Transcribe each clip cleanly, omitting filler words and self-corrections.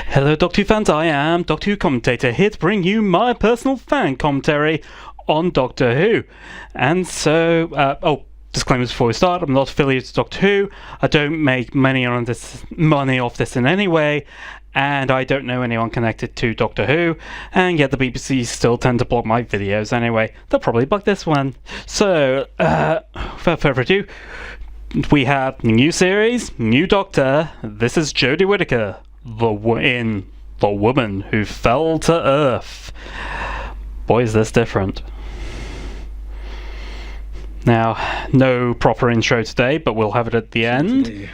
Hello Doctor Who fans, I am Doctor Who Commentator, here to bring you my personal fan commentary on Doctor Who. And so, disclaimers before we start, I'm not affiliated to Doctor Who, I don't make money off this in any way, and I don't know anyone connected to Doctor Who, and yet the BBC still tend to block my videos anyway. They'll probably block this one. So, without further ado, we have new series, new Doctor. This is Jodie Whittaker, in The Woman Who Fell to Earth. Boy, is this different. Now, no proper intro today, but we'll have it at the end. Today,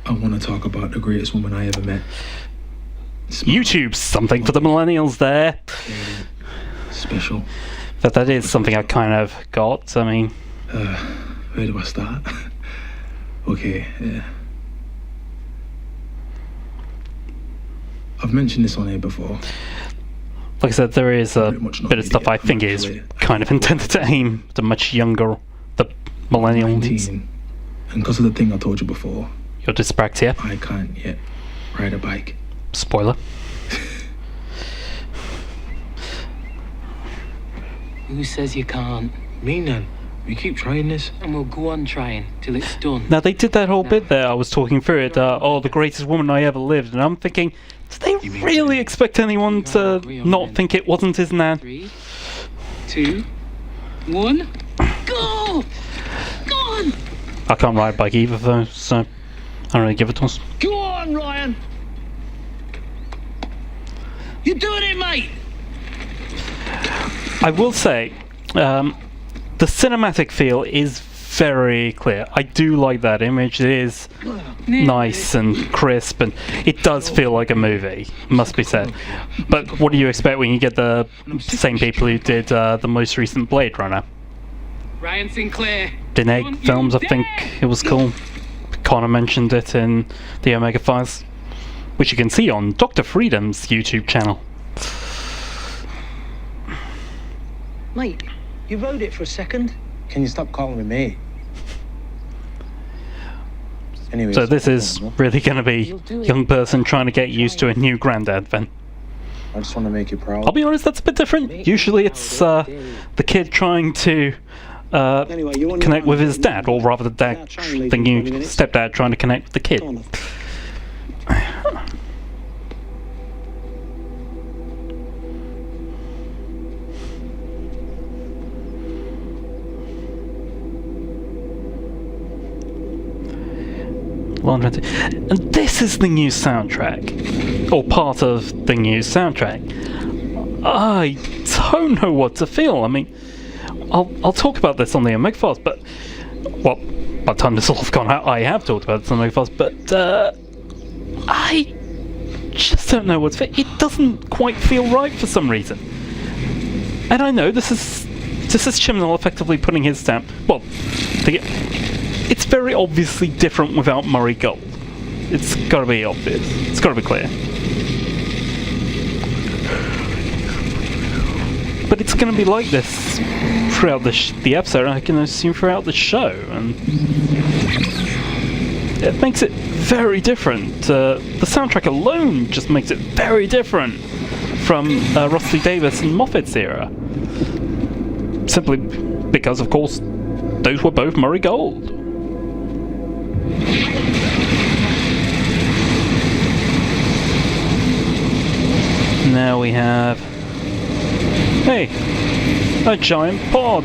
I want to talk about the greatest woman I ever met. YouTube, something for the millennials there. Special. But that is something I kind of got, I mean... where do I start? Okay, yeah. I've mentioned this on here before. Like I said, there is a bit of stuff I think is kind of intended to aim at the much younger, the millennials. And because of the thing I told you before, Your dyspraxia. I can't yet ride a bike. Spoiler. Who says you can't? Me none. We keep trying this. And we'll go on trying till it's done. Now they did that whole bit there, I was talking through it, the greatest woman I ever lived, and I'm thinking, did they really expect anyone to not think it wasn't his nan? 3, 2, 1, go! Go on! I can't ride a bike either though, so I don't really give a toss. Go on, Ryan! You're doing it, mate! I will say, the cinematic feel is very clear. I do like that image. It is nice and crisp, and it does feel like a movie, must be said. But what do you expect when you get the same people who did the most recent Blade Runner? Ryan Sinclair. Dineg Films, I think it was called. Connor mentioned it in the Omega Files, which you can see on Dr. Freedom's YouTube channel. Mate, you rode it for a second. Can you stop calling me mate? Anyways, So this is really going to be a young person trying to get used to a new granddad then. I just want to make you proud. I'll be honest, that's a bit different. Usually it's the kid trying to connect with his dad, or rather the dad, the new stepdad trying to connect with the kid. And this is the new soundtrack, or part of the new soundtrack. I don't know what to feel. I mean, I'll talk about this on the Omega Files, but well, by the time this will have gone out, I have talked about this on the Omega Files, but I just don't know what to feel. It doesn't quite feel right for some reason. And I know this is Chibnall effectively putting his stamp. Well, it's very obviously different without Murray Gold. It's gotta be obvious. It's gotta be clear. But it's gonna be like this throughout the episode, and I can assume throughout the show, and it makes it very different. The soundtrack alone just makes it very different from Russell Davies and Moffat's era. Simply because, of course, those were both Murray Gold. Now we have... Hey! A giant pod!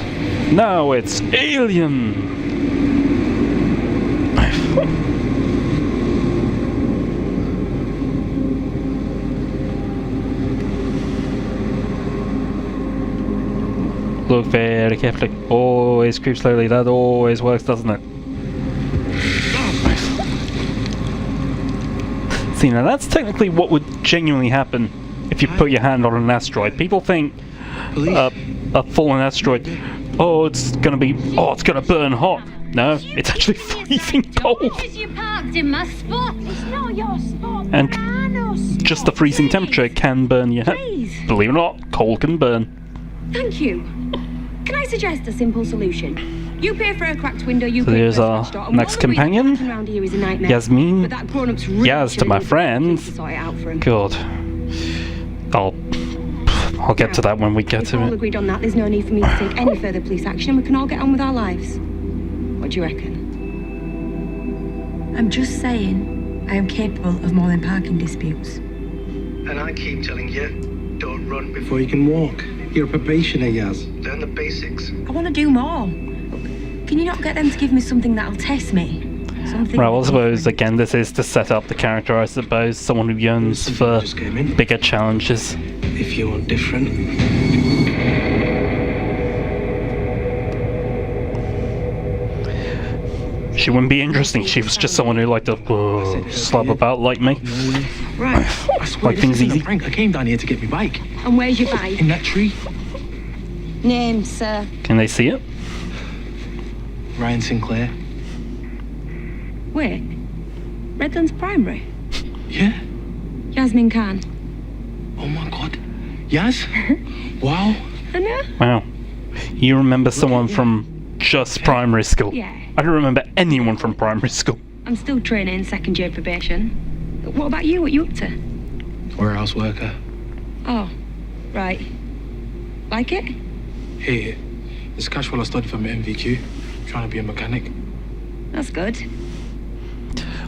Now it's alien! Look very carefully. Always creep slowly. That always works, doesn't it? See, now that's technically what would genuinely happen if you put your hand on an asteroid. People think a fallen asteroid, it's gonna burn hot. No, it's actually freezing cold. And just the freezing temperature can burn your hand. Believe it or not, coal can burn. Thank you. Can I suggest a simple solution? You pay for a cracked window, you So pay there's for a our scratched door, and next all the reason companion. walking around here is a nightmare. Yasmin. But that grown-up's really Yaz to sure my needs friends. to sort it out for him. God. I'll get to that when we get If to we're all it. agreed on that, there's no need for me to take any further police action, and we can all get on with our lives. What do you reckon? I'm just saying, I am capable of more than parking disputes. And I keep telling you, don't run before you can walk. You're a probationer, Yaz. Learn the basics. I want to do more. Can you not get them to give me something that'll test me? Something. Well, I suppose, again, this is to set up the character, I suppose. Someone who yearns for Just came in. bigger challenges. If you want different. She wouldn't be interesting. She was just someone who liked to slap about like me. Right. I swear, Like this things isn't a easy. prank. I came down here to get my bike. And where's your bike? In that tree. Name, sir. Can they see it? Ryan Sinclair. Wait. Redlands Primary? Yeah. Yasmin Khan. Oh my god. Yaz? Wow. I know. Wow. You remember someone from just primary school? Yeah. I don't remember anyone from primary school. I'm still training second year probation. What about you? What you up to? Warehouse worker. Oh, right. Like it? Hey, it's casual I studied for my MVQ. Trying to be a mechanic. That's good.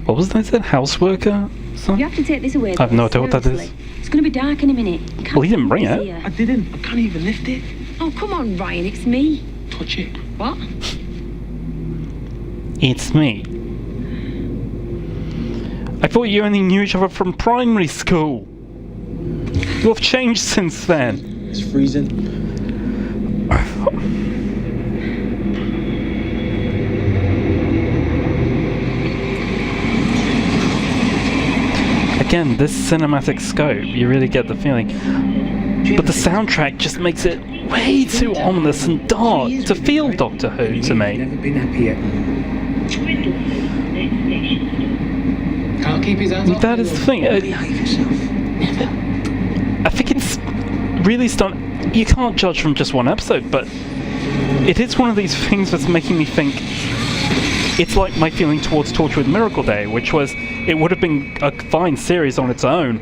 What was that? Said houseworker? You have to take this away. I have no idea what that is. seriously. It's going to be dark in a minute. You can't Well, he didn't bring see it. her. I didn't. I can't even lift it. Oh, come on, Ryan. It's me. Touch it. What? It's me. I thought you only knew each other from primary school. You have changed since then. It's freezing. Again, this cinematic scope, you really get the feeling. But the soundtrack just makes it way too ominous and dark to feel Doctor Who to me. Never been happier. Can't keep his hands off. That is the thing. Behave yourself. I think it's really starting. You can't judge from just one episode, but it is one of these things that's making me think. It's like my feeling towards Torchwood Miracle Day, which was it would have been a fine series on its own,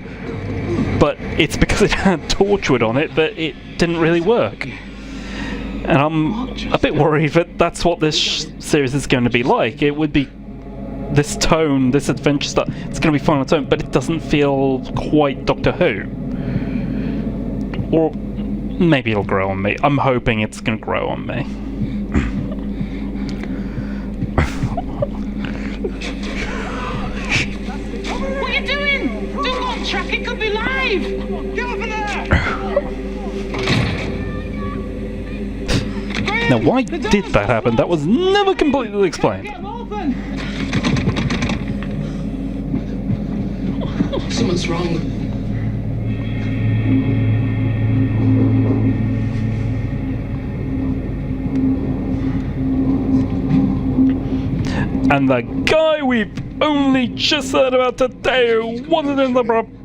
but it's because it had Torchwood on it that it didn't really work. And I'm a bit worried that that's what this series is going to be like. It would be this tone, this adventure stuff. It's going to be fun on its own, but it doesn't feel quite Doctor Who. Or maybe it'll grow on me. I'm hoping it's going to grow on me. What are you doing? Don't go off track, it could be live! Get over there! Now, why did that happen? That was never completely explained. Get them open! Something's wrong. And the guy we've only just heard about today who wasn't in the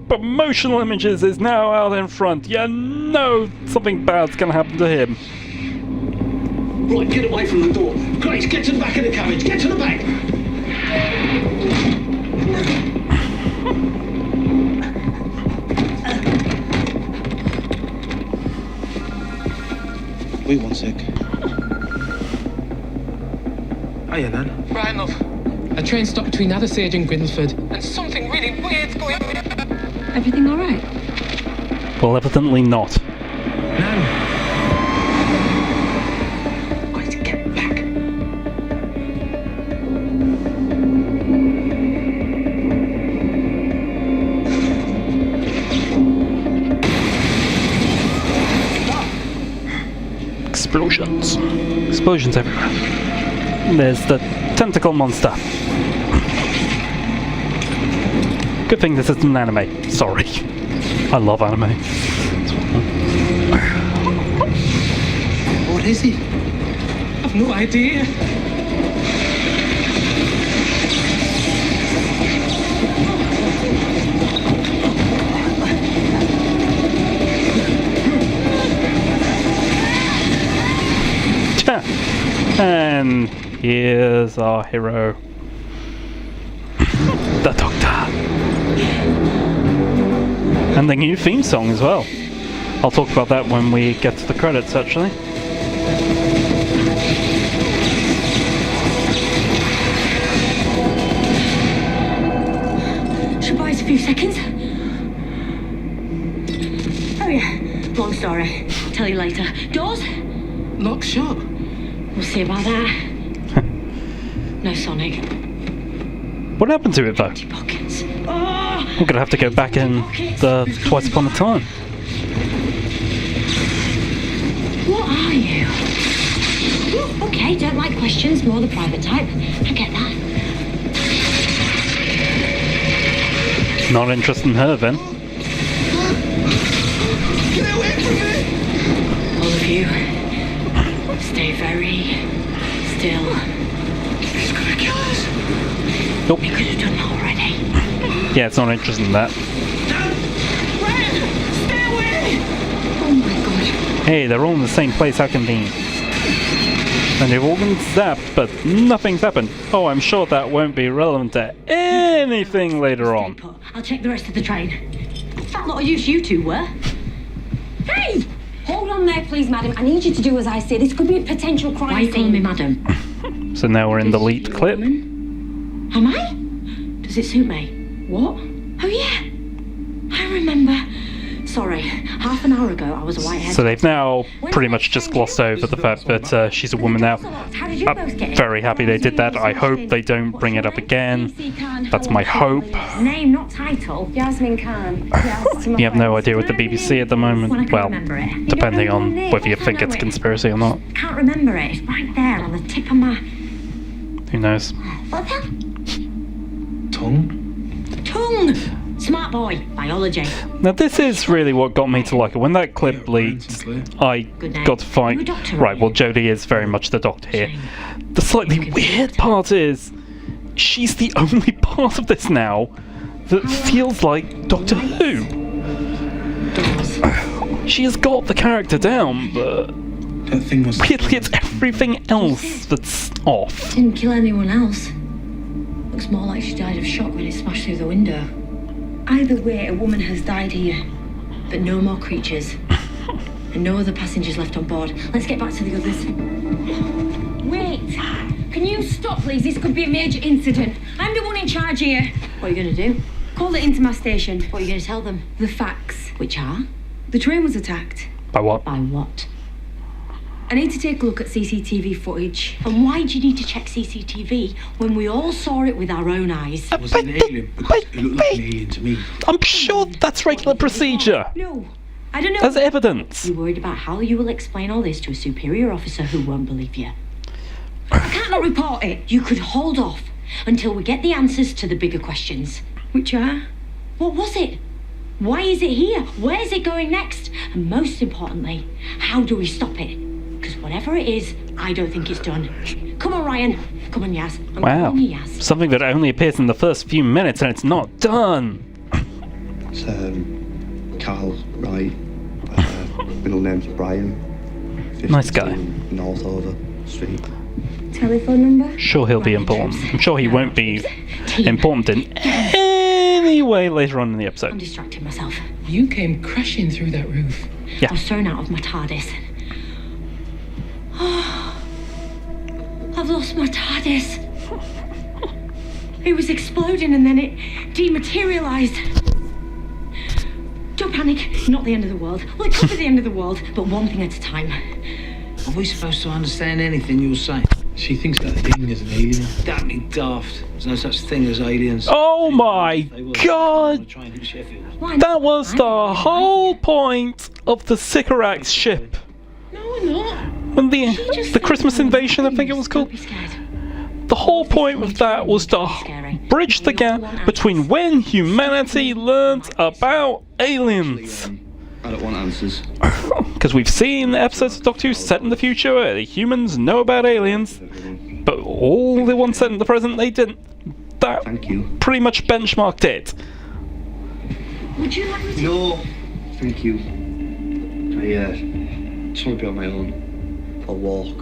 promotional images is now out in front. You know something bad's gonna happen to him. Right, get away from the door. Grace, get to the back of the carriage. Get to the back. Wait one sec. Hiya, Nan. Right, love. A train stopped between Addersage and Grimsford, and something really weird's going on. Everything all right? Well, evidently not. Nan. Grace, get back. Explosions. Explosions everywhere. There's the tentacle monster. Good thing this isn't an anime. Sorry. I love anime. What is it? I've no idea. Tja. And here's our hero, the Doctor. And the new theme song as well. I'll talk about that when we get to the credits, actually. Should buy us a few seconds. Oh yeah, long story. Tell you later. Doors? Lock shut. We'll see about that. No Sonic. What happened to it, though? Empty pockets. Oh, We're gonna have to go back in the Twice Upon a Time. what are you? Ooh, okay, don't like questions, more the private type. I get that. Not interested in her, then. Get away from me! All of you, stay very still. He's gonna kill us. Nope. We could have done that already. Yeah, it's not interested in that. Ren, stay away! Oh my god. Hey, they're all in the same place, how convenient. And they've all been zapped, but nothing's happened. Oh, I'm sure that won't be relevant to anything later on. Stay put. I'll check the rest of the train. Fat lot of use you two were. Hey! Hold on there, please, madam. I need you to do as I say. This could be a potential crime Why are you calling me madam? So now we're in the lead clip. Am I? Does it suit me? What? Oh yeah. I remember. Sorry, half an hour ago I was a whitehead. So they've now pretty much just glossed over the fact that she's a woman now. I'm very happy they did that. I hope they don't bring it up again. That's my hope. Name, not title. Yasmin Khan. You have no idea with the BBC at the moment. Well, depending on whether you think it's a conspiracy or not. Can't remember it. It's right there on the tip of my... Who knows? What the? Tongue? Tongue! Smart boy. Biology. Now this is really what got me to like it. When that clip leaked, I got to find... Right, well Jodie is very much the Doctor here. The slightly weird part is, she's the only part of this now that feels like Doctor Who. She has got the character down, but That thing was... weirdly it's everything else that's off. Didn't kill anyone else. Looks more like she died of shock when it smashed through the window. Either way, a woman has died here. But no more creatures. And no other passengers left on board. Let's get back to the others. Wait! Can you stop, please? This could be a major incident. I'm the one in charge here. What are you going to do? Call it into my station. What are you going to tell them? The facts. Which are? The train was attacked. By what? By what? I need to take a look at CCTV footage. And why do you need to check CCTV when we all saw it with our own eyes? Was it an alien? Because it looked like an alien to me. I'm sure that's regular procedure. No, I don't know. As evidence. You're worried about how you will explain all this to a superior officer who won't believe you. I can't not report it. You could hold off until we get the answers to the bigger questions. Which are? What was it? Why is it here? Where's it going next? And most importantly, how do we stop it? Because whatever it is, I don't think it's done. Come on, Ryan. Come on, Yaz. I'm Wow. calling you Yaz. Something that only appears in the first few minutes and it's not done. It's Carl Wright. Middle name's Brian. Nice guy. 52 Northover Street. Telephone number? Sure he'll be important. I'm sure he won't be important in any way later on in the I'm episode. distracting myself. You came crashing through that roof. I was thrown out of my TARDIS. I've lost my TARDIS. It was exploding and then it dematerialized. Don't panic. Not the end of the world. Well, it could be the end of the world, but one thing at a time. Are we supposed to understand anything you're saying? She thinks that thing is an alien. That'd be daft. There's no such thing as aliens. Oh my They were. god! Try and hit Sheffield. Why not? That was the whole point of the Sycorax ship. No, we're not. When the Christmas invasion, I think it was Don't called. be scared. The whole point of that was to bridge the gap between when humanity learned about aliens. I don't want answers. Because we've seen episodes of Doctor Who set in the future where the humans know about aliens, but all the ones set in the present, they didn't. That Thank you. pretty much benchmarked it. Would you like me to? No. Thank you. I just want to be on my own. I'll walk.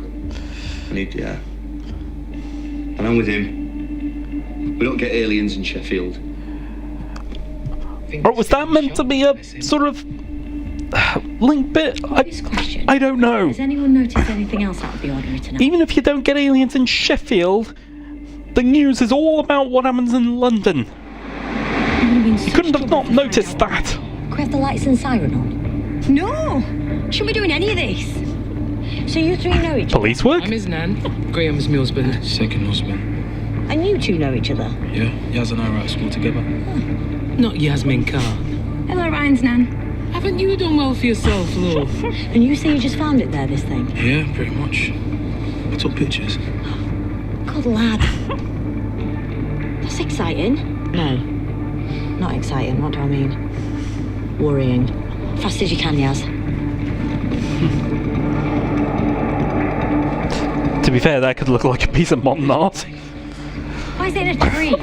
Yeah. And I'm with him. We don't get aliens in Sheffield. Or was that meant to be a sort of link bit? This question. I don't know. Has anyone noticed anything else out of the ordinary tonight? Even if you don't get aliens in Sheffield, the news is all about what happens in London. You couldn't have not noticed that. Could we have the lights and siren on? No! Shouldn't be doing any of this. So you three know each other? Police work? I'm his nan. Graham's my husband. Second husband. And you two know each other? Yeah, Yaz and I were at school together. Not Yasmin Carr. Hello, Ryan's nan. Haven't you done well for yourself, love? And you say you just found it there, this thing? Yeah, pretty much. I took pictures. Good lad. That's exciting. No, not exciting. What do I mean? Worrying. Fast as you can, Yaz. To be fair, that could look like a piece of modern art. Why is it in a tree?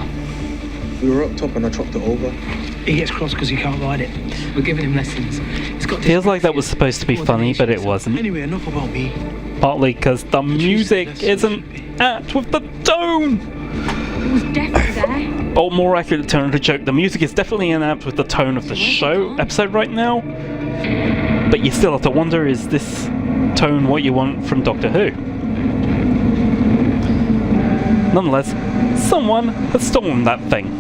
We were up top and I dropped it over. He gets cross because he can't ride it. We're giving him lessons. He's got Feels like that was supposed to be funny, but it wasn't. Anyway, enough about me. Partly because the music isn't apt with the tone. It was definitely there. Or more accurate tone of the joke. The music is definitely inapt with the tone of the show episode right now. But you still have to wonder, is this tone what you want from Doctor Who? Nonetheless, someone has stolen that thing.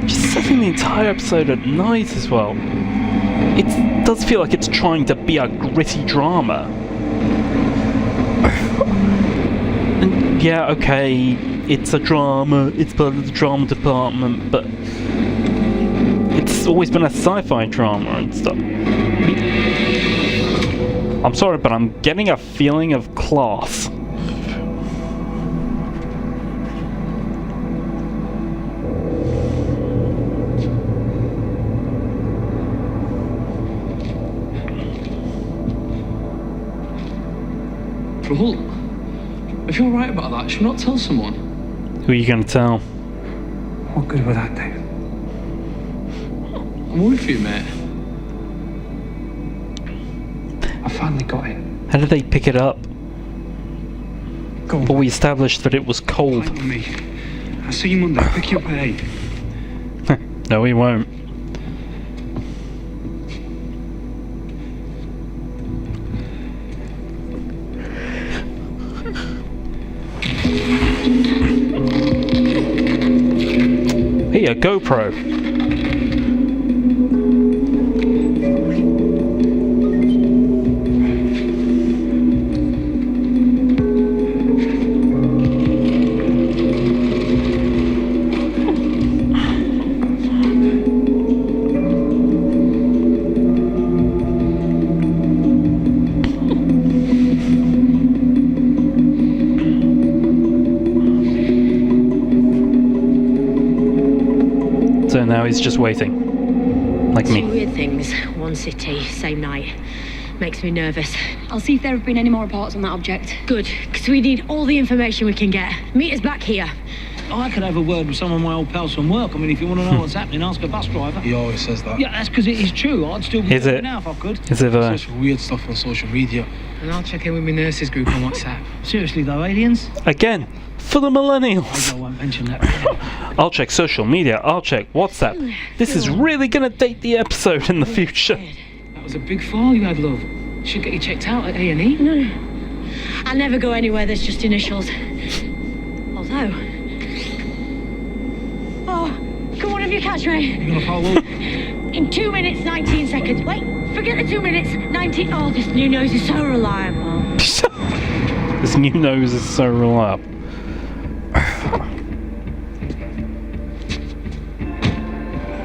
Just setting the entire episode at night as well. It does feel like it's trying to be a gritty drama. And yeah, okay, it's a drama, it's part of the drama department, but it's always been a sci-fi drama and stuff. I'm sorry, but I'm getting a feeling of class. Rahul, if you're right about that, should we not tell someone? Who are you going to tell? What good would that do? I'm worried for you, mate. I finally got it. How did they pick it up? Go on. But we established that it was cold. Fight with me. I'll see you Monday. Pick you up at 8. No, we won't. Hey, a GoPro. So now he's just waiting. Like Two me. weird things. One city, same night. Makes me nervous. I'll see if there have been any more reports on that object. Good, because we need all the information we can get. Meet us back here. Oh, I could have a word with some of my old pals from work. I mean, if you want to know what's happening, ask a bus driver. He always says that. Yeah, that's because it is true. I'd still be Is doing it? now if I could. Is it Such weird stuff on social media. And I'll check in with my nurses group on WhatsApp. Seriously though, aliens? again for the millennials? I won't mention that. I'll check social media. I'll check WhatsApp. This is really gonna date the episode in the future. That was a big fall you had, love. Should get you checked out at A&E. I never go anywhere that's just initials. Although... Oh, come on, if you catch me. You're gonna follow? In 2 minutes, 19 seconds. Wait, forget the 2 minutes. 19... Oh, this new nose is so reliable. This new nose is so reliable.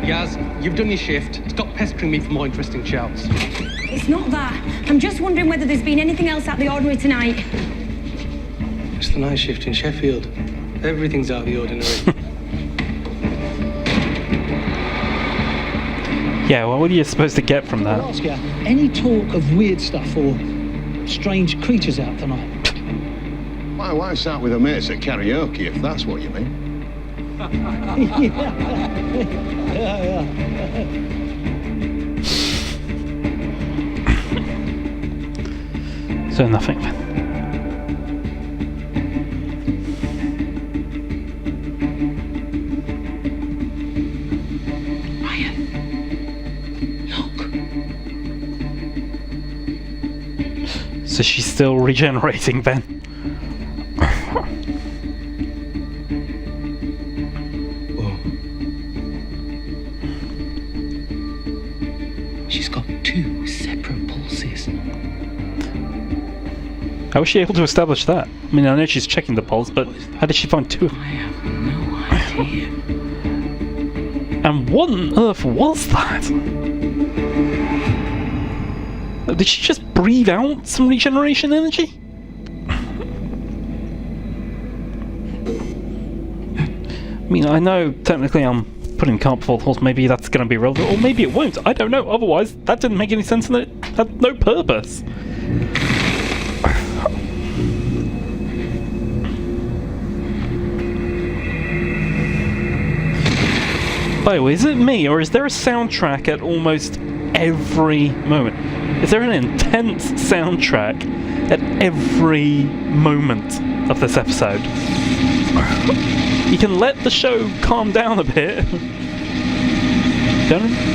Yaz, you've done your shift. Stop pestering me for more interesting shouts. It's not that. I'm just wondering whether there's been anything else out of the ordinary tonight. It's the night shift in Sheffield. Everything's out of the ordinary. Yeah, well, what are you supposed to get from I'll that? ask you, any talk of weird stuff or strange creatures out tonight? My wife's out with her mates at karaoke, if that's what you mean. So nothing then. So she's still regenerating then. Whoa. She's got 2 separate pulses. How was she able to establish that? I mean, I know she's checking the pulse, but how did she find 2 of them? I have no idea. And what on earth was that? Did she just breathe out some regeneration energy? I mean, I know technically I'm putting the cart before the horse, maybe that's going to be relevant, or maybe it won't, I don't know, otherwise that didn't make any sense and it had no purpose. By the way, is it me, or is there a soundtrack at almost every moment? Is there an intense soundtrack at every moment of this episode? You can let the show calm down a bit.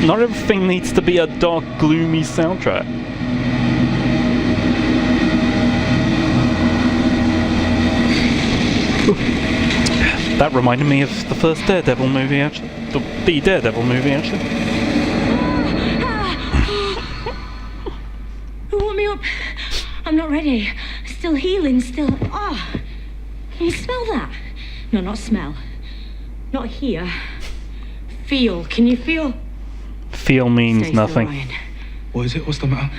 Not everything needs to be a dark, gloomy soundtrack. That reminded me of the first Daredevil movie, actually. The Daredevil movie, actually. Warm me up. I'm not ready. Still healing, still. Oh, can you smell that? No, not smell. Not hear. Feel. Can you feel? Feel means Stay still, nothing. Ryan. What is it? What's the matter?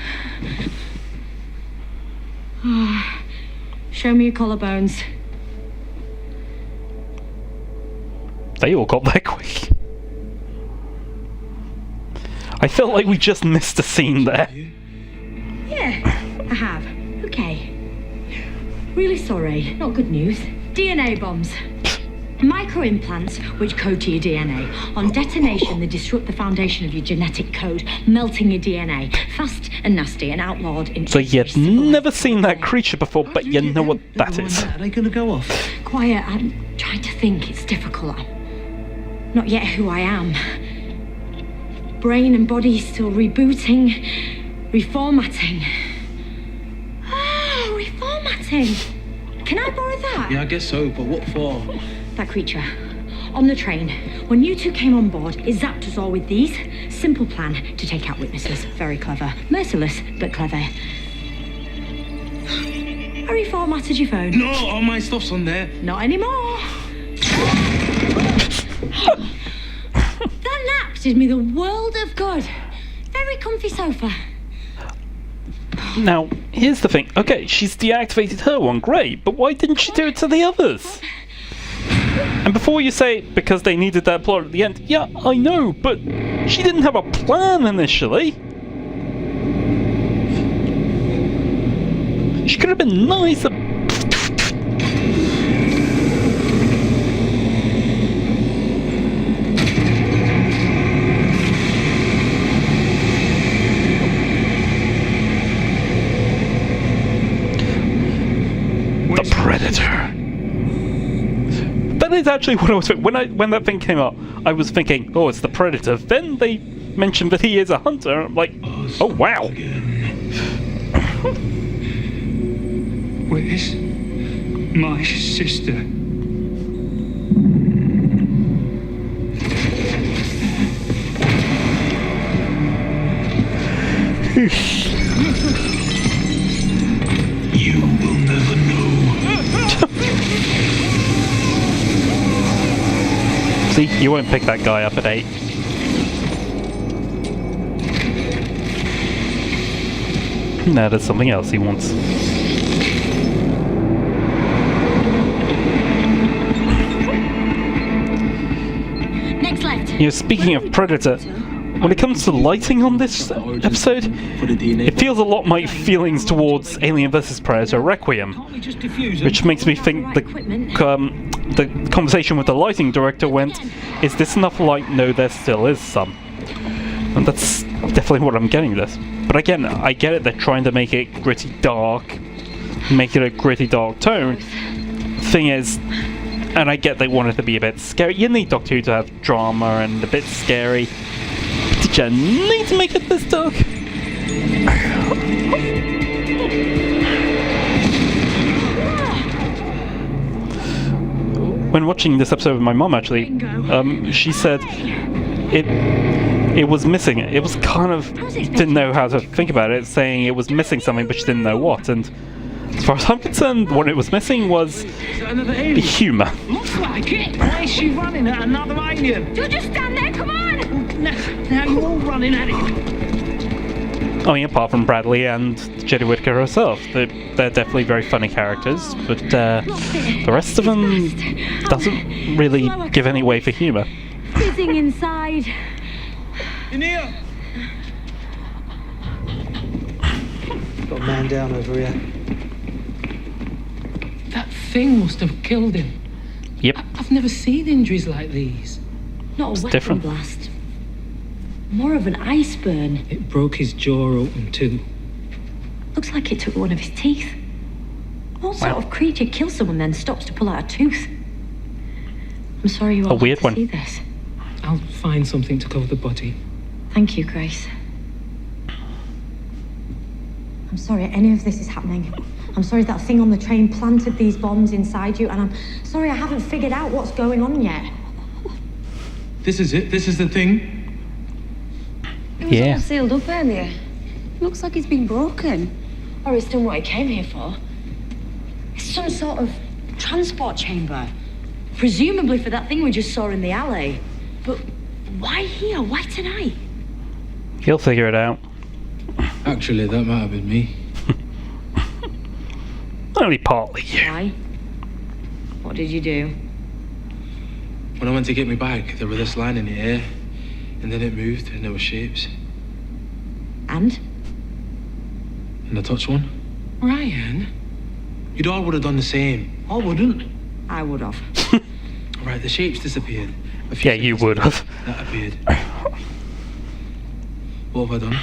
Show me your collarbones. They all got there quick. I felt like we just missed a scene there. Yeah, I have. Okay. Really sorry. Not good news. DNA bombs. Microimplants which code to your DNA. On detonation, they disrupt the foundation of your genetic code, melting your DNA. Fast and nasty and outlawed in. So you've never seen that creature before, but you know what that is. Are they gonna go off? Quiet. I'm trying to think. It's difficult. I'm not yet who I am. Brain and body still rebooting, reformatting. Oh, reformatting. Can I borrow that? Yeah, I guess so, but what for? That creature. On the train. When you two came on board, it zapped us all with these. Simple plan to take out witnesses. Very clever. Merciless, but clever. I reformatted your phone. No, all my stuff's on there. Not anymore. That nap did me the world of good. Very comfy sofa. Now, here's the thing. Okay, she's deactivated her one, great, but why didn't she do it to the others? And before you say, because they needed that plot at the end, yeah, I know, but she didn't have a plan initially. She could have been nice. The Predator. That is actually what I was thinking. When that thing came up, I was thinking, oh, it's the Predator. Then they mentioned that he is a hunter. I'm like, oh wow. Where's my sister? You will never know. See, you won't pick that guy up at 8. No, there's something else he wants. Next left. You know, speaking of Predator, when it comes to lighting on this episode, it feels a lot my feelings towards Alien vs Predator Requiem, which makes me think the conversation with the lighting director went, is this enough light? No, there still is some. And that's definitely what I'm getting this. But again, I get it, they're trying to make it gritty, dark, make it a gritty, dark tone. Thing is, and I get they wanted to be a bit scary. You need Doctor Who to have drama and a bit scary. Did you need to make it this dark? When watching this episode with my mom, actually, she said it was missing. It was kind of didn't know how to think about it, saying it was missing something, but she didn't know what. And as far as I'm concerned, what it was missing was humour. Looks like it. Why is she running at another alien? You'll just stand there, come on! Now you're all running at it. I mean, apart from Bradley and Jodie Whittaker herself, they're definitely very funny characters, but the rest of them doesn't really give any way for humour. Fizzing inside. In here! Got a man down over here. That thing must have killed him. Yep. I've never seen injuries like these. Not a It's weapon different. blast. More of an ice burn. It broke his jaw open too. Looks like it took one of his teeth. What sort of creature kills someone then stops to pull out a tooth? I'm sorry you all weird had to one. see this. I'll find something to cover the body. Thank you, Grace. I'm sorry any of this is happening. I'm sorry that thing on the train planted these bombs inside you, and I'm sorry I haven't figured out what's going on yet. This is it? This is the thing? It was Yeah. all sealed up earlier. Looks like it's been broken. Or it's done what it came here for. It's some sort of transport chamber. Presumably for that thing we just saw in the alley. But why here? Why tonight? He'll figure it out. Actually, that might have been me. Only partly you. Why? What did you do? When I went to get my bag, there was this line in the air, and then it moved, and there were shapes. And? And I touched one. Ryan? You'd all would have done the same. I wouldn't. I would have. Right, the shapes disappeared. A few Yeah, you seconds would later, have. That appeared. What have I done?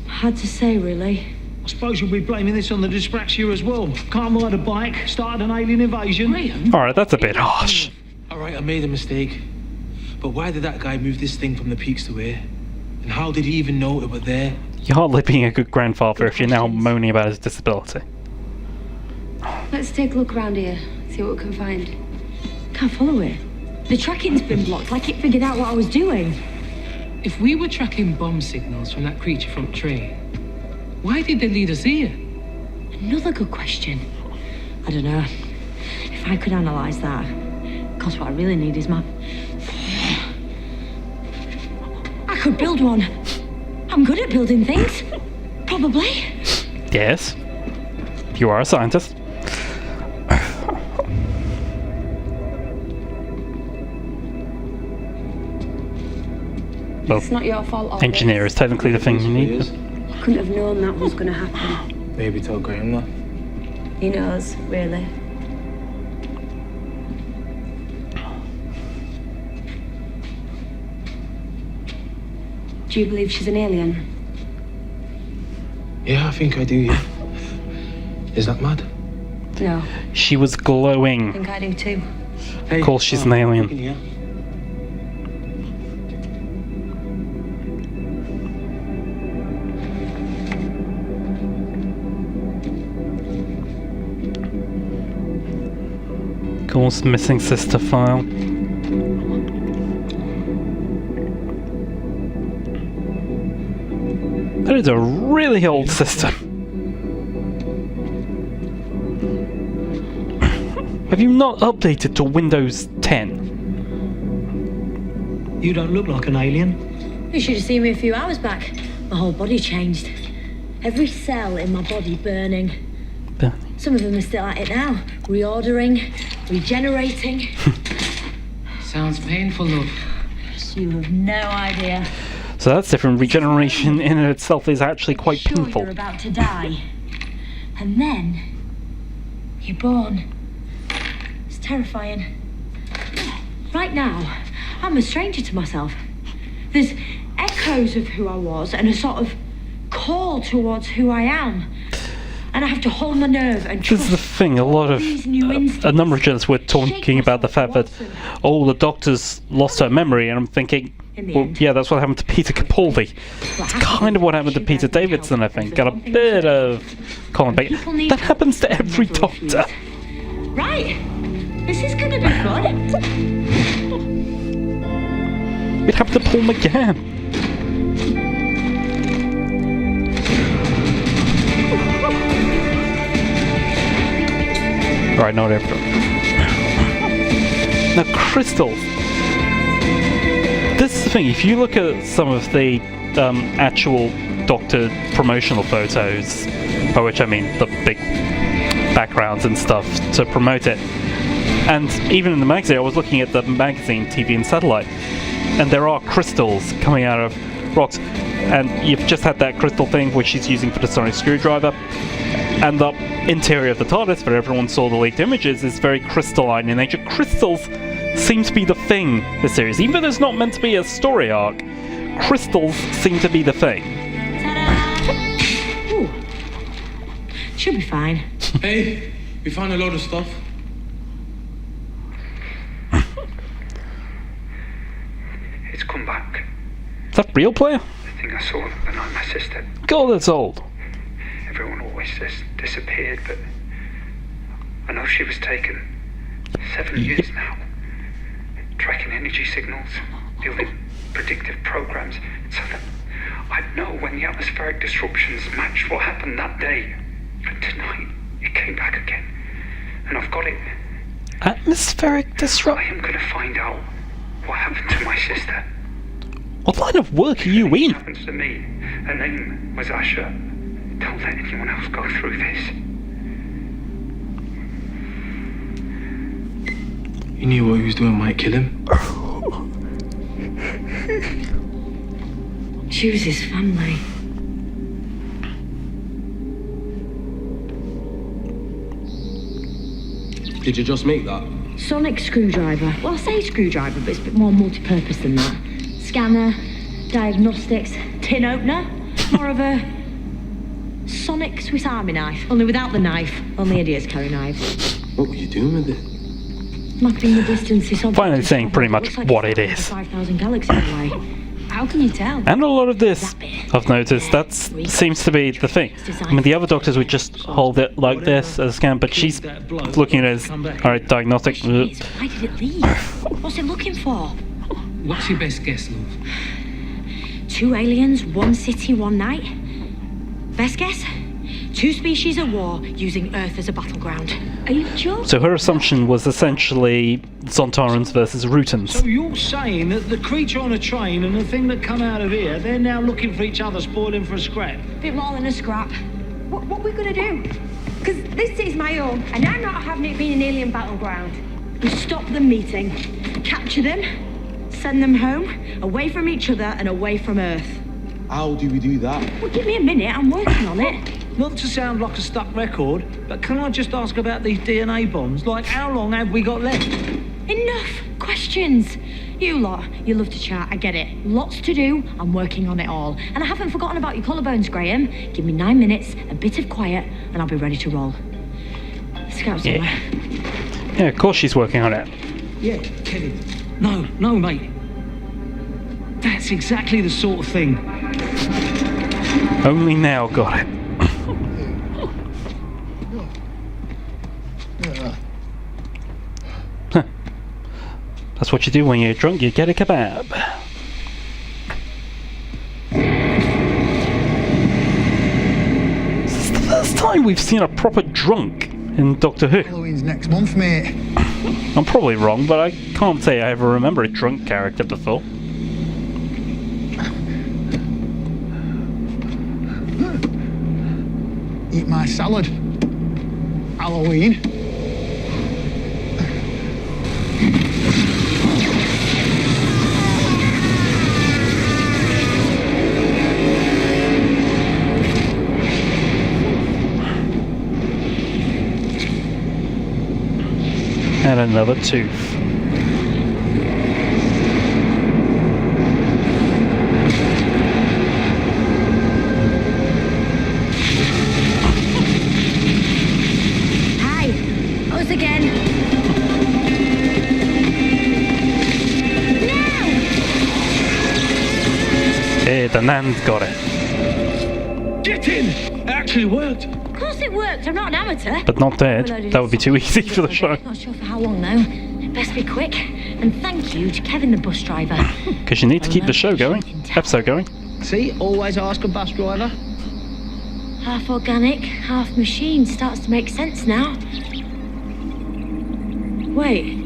Hard to say, really. I suppose you'll be blaming this on the dyspraxia as well. Can't ride a bike, started an alien invasion. Alright, that's a bit harsh. All right, I made a mistake. But why did that guy move this thing from the peaks to here? And how did he even know it was there? You're hardly being a good grandfather if you're now moaning about his disability. Let's take a look around here, see what we can find. Can't follow it. The tracking's been blocked, like it figured out what I was doing. If we were tracking bomb signals from that creature from the train, why did they lead us here? Another good question. I don't know. If I could analyse that. Because what I really need is my... I could build one. I'm good at building things. Probably. Yes. You are a scientist. Well, It's not your fault. all engineer is technically the thing you need. this. Couldn't have known that was going to happen. Maybe tell Graham that. He knows, really. Do you believe she's an alien? Yeah, I think I do, yeah. Is that mad? No, She was I glowing. think I do too. Hey, Of course she's an alien. Yeah. Course missing sister file. That is a really old system. Have you not updated to Windows 10? You don't look like an alien. You should have seen me a few hours back. My whole body changed. Every cell in my body burning. Some of them are still at it now. Reordering, regenerating. Sounds painful, love. You have no idea. So that's different. Regeneration in itself is actually quite Sure painful. you're about to die. And then you're born. It's terrifying. Right now, I'm a stranger to myself. There's echoes of who I was and a sort of call towards who I am. And I have to hold my nerve and This is the thing, a lot of a number of journalists were talking about the fact that the doctors lost her memory, and I'm thinking, well, yeah, that's what happened to Peter Capaldi. It's kind of what happened to Peter Davidson, I think. Got a bit of Colin Baker. That happens to every doctor. Right, this is gonna be fun. It happened to Paul McGann. Alright, not everyone. Now, crystals. This is the thing, if you look at some of the actual Doctor promotional photos, by which I mean the big backgrounds and stuff to promote it, and even in the magazine, I was looking at the magazine, TV and Satellite, and there are crystals coming out of rocks, and you've just had that crystal thing which she's using for the sonic screwdriver, and the interior of the TARDIS, where everyone saw the leaked images, is very crystalline in nature. Crystals seem to be the thing this series. Even though there's not meant to be a story arc, crystals seem to be the thing. Ta-da! Ooh. Should be fine. Hey, we found a load of stuff. It's come back. Is that real, player? The thing I saw the night my sister. God, that's old. Everyone always says disappeared, but I know she was taken. 7 years now. Tracking energy signals, building predictive programs, so that I'd know when the atmospheric disruptions matched what happened that day. And tonight, it came back again. And I've got it. Atmospheric disruption? I am going to find out what happened to my sister. What line of work are you If in? it happens to me, her name was Asher. Don't let anyone else go through this. You knew what he was doing might kill him. Choose his family. Did you just make that? Sonic screwdriver. Well, I say screwdriver, but it's a bit more multi-purpose than that. Scanner, diagnostics, tin opener. More of a sonic Swiss Army knife. Only without the knife. Only idiots carry knives. What were you doing with it? Mapping the distance this object Finally is saying pretty travelling. much Looks like what it's it is. 5,000 galaxies away. How can you tell? And a lot of this, I've noticed, that seems to be the thing. I mean, the other doctors would just hold it like this as a scan, but she's looking at it as, alright, diagnostic. Why did it leave? What's it looking for? What's your best guess, love? 2 aliens, 1 city, 1 night? Best guess? 2 species at war using Earth as a battleground. Are you joking? So her assumption was essentially Zontarans versus Rootans. So you're saying that the creature on a train and the thing that come out of here, they're now looking for each other, spoiling for a scrap? Bit more than a scrap. What are we gonna do? Because this is my own, and I'm not having it being an alien battleground. We stop them meeting, capture them, send them home, away from each other and away from Earth. How do we do that? Well, give me a minute, I'm working on it. Not to sound like a stuck record, but can I just ask about these DNA bombs? Like, how long have we got left? Enough questions. You lot, you love to chat, I get it. Lots to do, I'm working on it all. And I haven't forgotten about your collarbones, Graham. Give me 9 minutes, a bit of quiet, and I'll be ready to roll. Scout somewhere. Yeah, of course she's working on it. Yeah, Kevin. No, mate. That's exactly the sort of thing. Only now got it. Huh. That's what you do when you're drunk, you get a kebab. This is the first time we've seen a proper drunk in Doctor Who. Halloween's next month, mate. I'm probably wrong, but I can't say I ever remember a drunk character before. Eat my salad. Halloween. And another tooth. the Nan's got it. Get in! It actually worked. Of course it worked. I'm not an amateur. But not dead. That would be too easy for the show. Not sure for how long though. Best be quick. And thank you to Kevin, the bus driver. Because you need to keep the show going. Episode going. See, always ask a bus driver. Half organic, half machine. Starts to make sense now. Wait.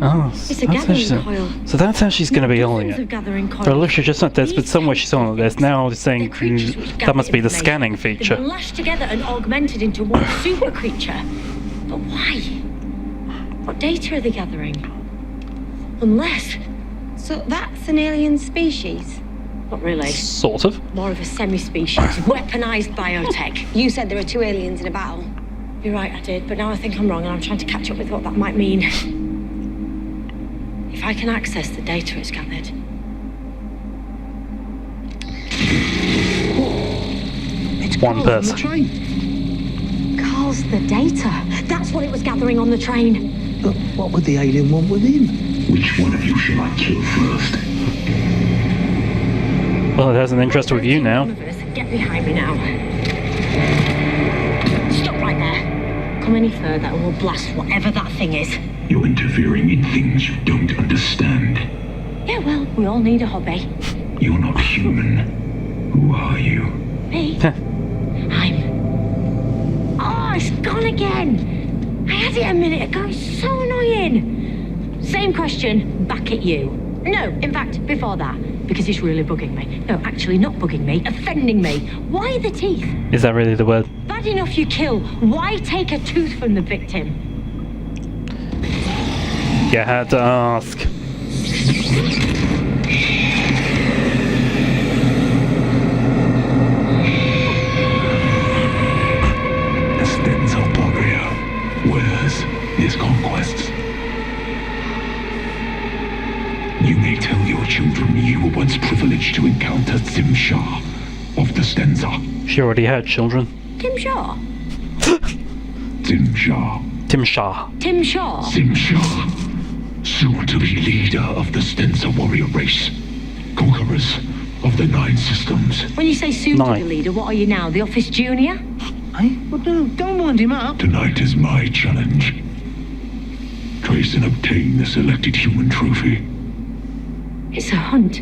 Oh, It's a gathering coil. so that's how she's going to be holding Dozens of it. gathering coils. But literally just not this, but These somewhere she's on this. Now it's saying creatures which that gather must be the information. scanning They've feature. been lashed together and augmented into one super creature. But why? What data are they gathering? Unless... So that's an alien species? Not really. Sort of. More of a semi-species, weaponized biotech. You said there were two aliens in a battle. You're right, I did, but now I think I'm wrong and I'm trying to catch up with what that might mean. If I can access the data it's gathered... It's One Carl on the person. train. Carl's the data. That's what it was gathering on the train. But what would the alien want with him? Which one of you shall I kill first? Well, it has an interest with you now. Get behind me now. Stop right there. Come any further and we'll blast whatever that thing is. You're interfering in things you don't understand. Yeah, well, we all need a hobby. You're not human. Who are you? Me? I'm... Oh, it's gone again! I had it a minute ago, it's so annoying! Same question, back at you. No, in fact, before that, because it's really bugging me. No, actually not bugging me, offending me. Why the teeth? Is that really the word? Bad enough you kill, why take a tooth from the victim? You had to ask. The Stenza warrior wears his conquests. You may tell your children you were once privileged to encounter Zimshar of the Stenza. She already had children. Tim Shaw? Zimshar. Tim Shah. Tim Shaw? Zimshar. Soon to be leader of the Stenza warrior race. Conquerors of the 9 systems. When you say soon to be Nine. leader, what are you now, the office junior? Hey, well, don't wind him up. Tonight is my challenge. Trace and obtain the selected human trophy. It's a hunt.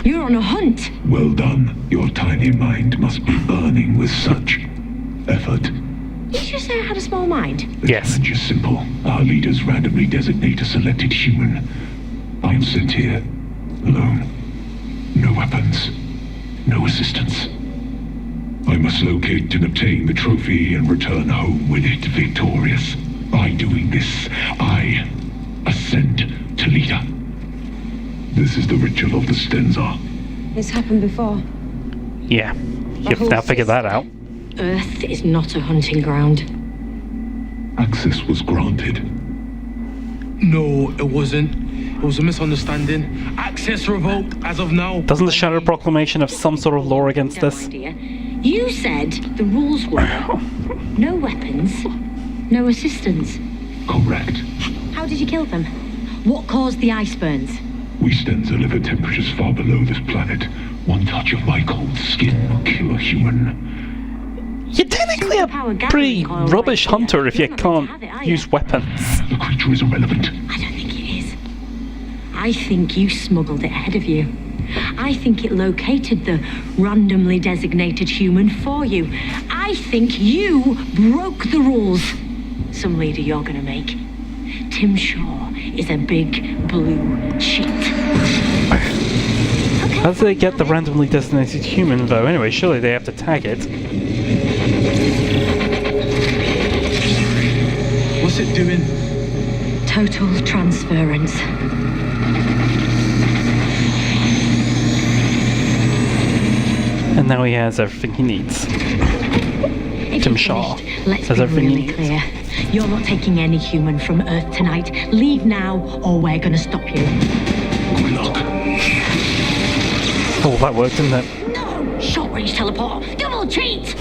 You're on a hunt. Well done. Your tiny mind must be burning with such effort. Did you just say I had a small mind? The Yes. challenge is simple. Our leaders randomly designate a selected human. I am sent here alone. No weapons. No assistance. I must locate and obtain the trophy and return home with it victorious. By doing this, I ascend to leader. This is the ritual of the Stenza. This happened before. Yeah. You've now figured that out. Earth is not a hunting ground. Access was granted. No, it wasn't. It was a misunderstanding. Access revoked as of now. Doesn't the Shadow Proclamation have some sort of law against No this? idea. You said the rules were no weapons, no assistance. Correct. How did you kill them? What caused the ice burns? We Stenza live at temperatures far below this planet. One touch of my cold skin will kill a human. You're technically a pretty rubbish hunter if you can't use weapons. The creature is irrelevant. I don't think it is. I think you smuggled it ahead of you. I think it located the randomly designated human for you. I think you broke the rules. Some leader you're gonna make. Tim Shaw is a big blue cheat. How do they get the randomly designated human, though? Anyway, surely they have to tag it. What's it doing? Total transference. And now he has everything he needs. If Tim you're Shaw finished, let's has be everything he really needs. clear. You're not taking any human from Earth tonight. Leave now, or we're gonna stop you. Good luck. Oh, that worked, didn't it? No! Short-range teleport! Double cheat!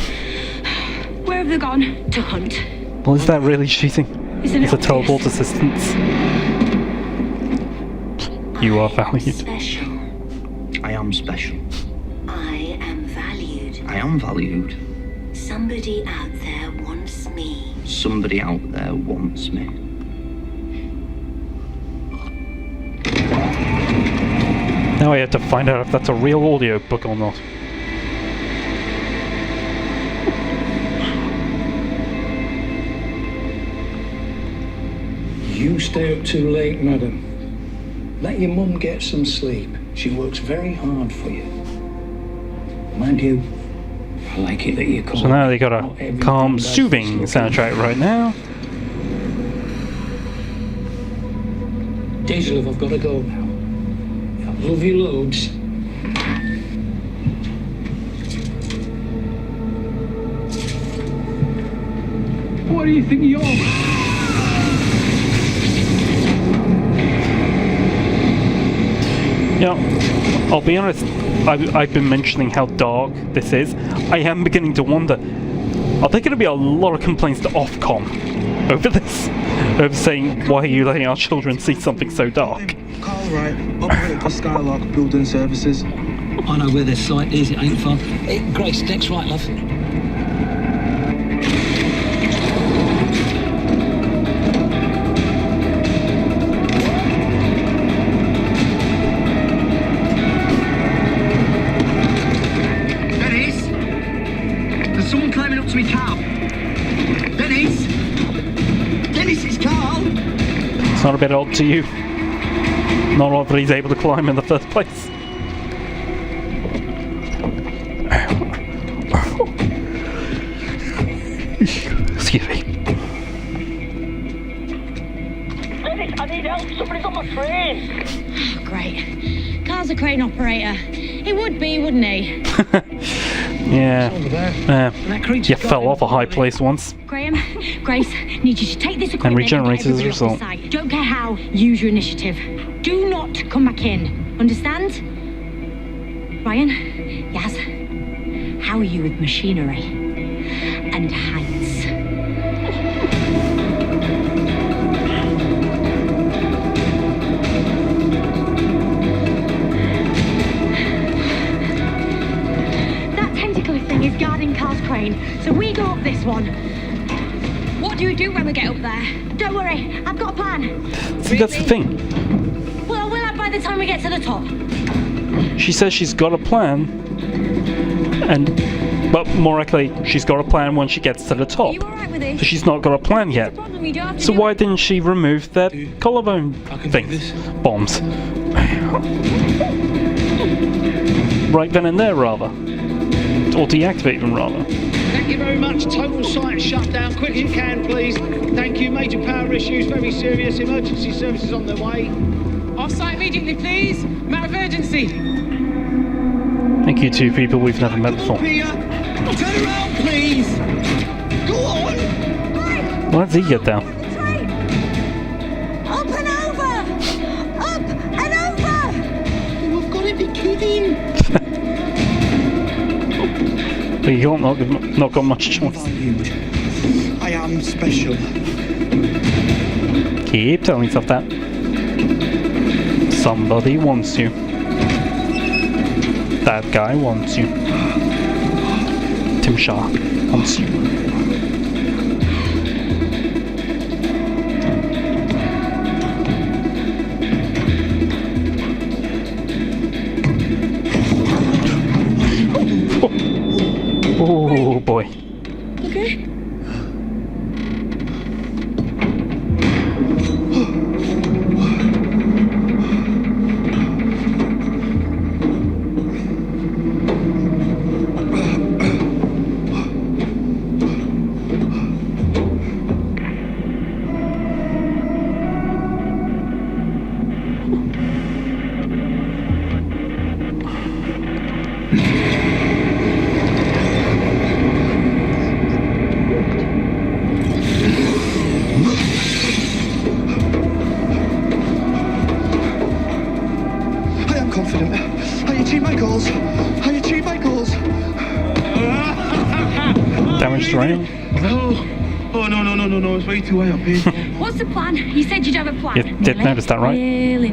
Where have they gone? To hunt. Well, is that really cheating? Isn't It's it a teleport obvious? assistance. You are valued. Special. I am special. I am valued. I am valued. Somebody out there wants me. Somebody out there wants me. Now I have to find out if that's a real audio book or not. You stay up too late, madam. Let your mum get some sleep. She works very hard for you. Mind you, I like it that you call. So now they got a calm, soothing soundtrack right now. Daisy, love, I've got to go now. I love you loads. What do you think you're? Yeah, I'll be honest, I've been mentioning how dark this is. I am beginning to wonder, are there going to be a lot of complaints to Ofcom over this? Over saying, why are you letting our children see something so dark? Carl Wright, operator for Skylark Building Services. I know where this site is, it ain't fun. Hey, Grace, next right, love. To me, Carl. Dennis! Dennis, it's Carl! It's not a bit odd to you. Not odd that he's able to climb in the first place. Excuse me. Dennis, I need help. Somebody's on my train. Oh, great. Carl's a crane operator. He would be, wouldn't he? Yeah. You fell off a high place once. Graham, Grace, need you to take this equipment and regenerated as a result. Don't care how, use your initiative. Do not come back in. Understand? Ryan, Yaz, how are you with machinery and heights? Is guarding Carl's crane, so we go up this one. What do you do when we get up there? Don't worry, I've got a plan. See, that's the thing. Well, we'll have by the time we get to the top. She says she's got a plan, but more likely, she's got a plan when she gets to the top. Are you alright with this? But she's not got a plan yet. So why didn't she remove that collarbone thing? Bombs. Right then and there, rather. Or deactivate them, rather. Thank you very much. Total site shut down. Quick as you can, please. Thank you. Major power issues. Very serious. Emergency services on their way. Off-site immediately, please. Matter of urgency. Thank you, two people we've never met before. Turn around, please! Go on! Why does he get down? Up and over! Up and over! You've got to be kidding! But you've not got much choice. I am special. Keep telling yourself that. Somebody wants you. That guy wants you. Tim Shaw wants you. Oh boy. Okay. No, it's way too high up here. What's the plan? You said you'd have a plan. You did notice that, right? Nearly.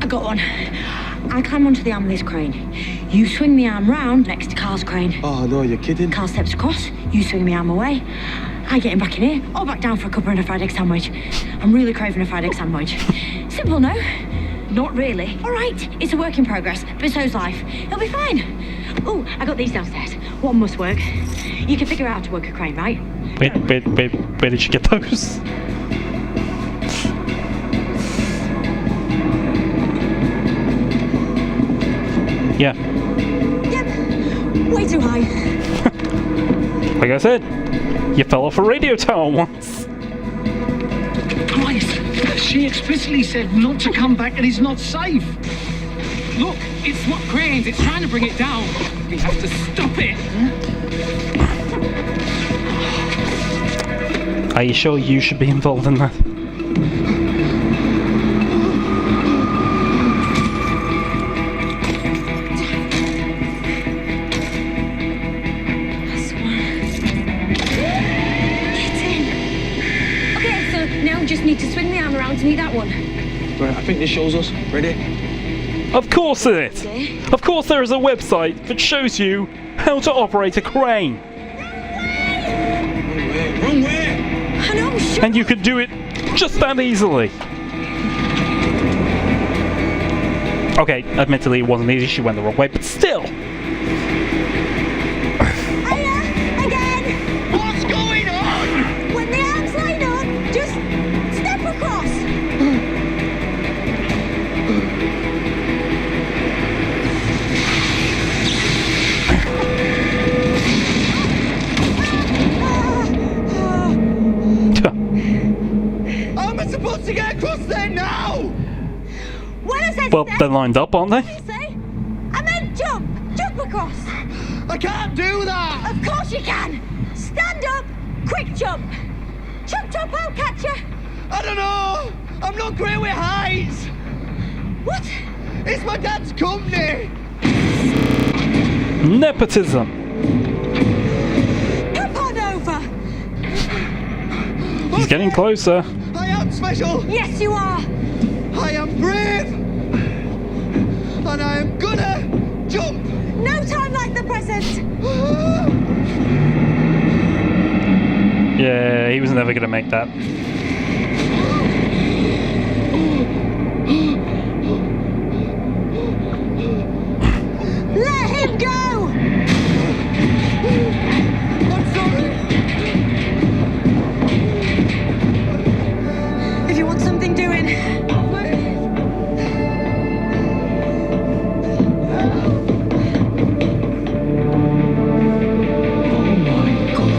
I got one. I climb onto the arm of this crane. You swing the arm round next to Carl's crane. Oh, no, you're kidding. Carl steps across, you swing the arm away. I get him back in here, or back down for a cuppa and a fried egg sandwich. I'm really craving a fried egg sandwich. Simple, no? Not really. All right, it's a work in progress, but so's life. It'll be fine. Oh, I got these downstairs. One must work. You can figure out how to work a crane, right? Where did you get those? Yeah. Yep. Way too high. Like I said, you fell off a radio tower once. Christ, she explicitly said not to come back and it's not safe. Look, it's what cranes. It's trying to bring it down. We have to stop it. Are you sure you should be involved in that? Need to swing the arm around to meet that one. Right, I think this shows us. Ready? Of course it is! Of course there is a website that shows you how to operate a crane. Wrong way! I know, sure. And you can do it just that easily. Okay, admittedly it wasn't easy, she went the wrong way, but still! Again! What's going on? When the arms line up, just step across. How am I supposed to get across there now? When I said Well, step, they're lined up, aren't they? say? I meant jump! Jump across! I can't do that! Of course you can! Stand up! Quick jump! Chop chop, I'll catch you! I don't know! I'm not great with heights! What? It's my dad's company! Nepotism. Come on over! He's getting closer. I am special! Yes, you are! I am brave! And I am gonna jump! No time like the present! Yeah, he was never going to make that. Let him go! I'm sorry! If you want something doing. Oh my God.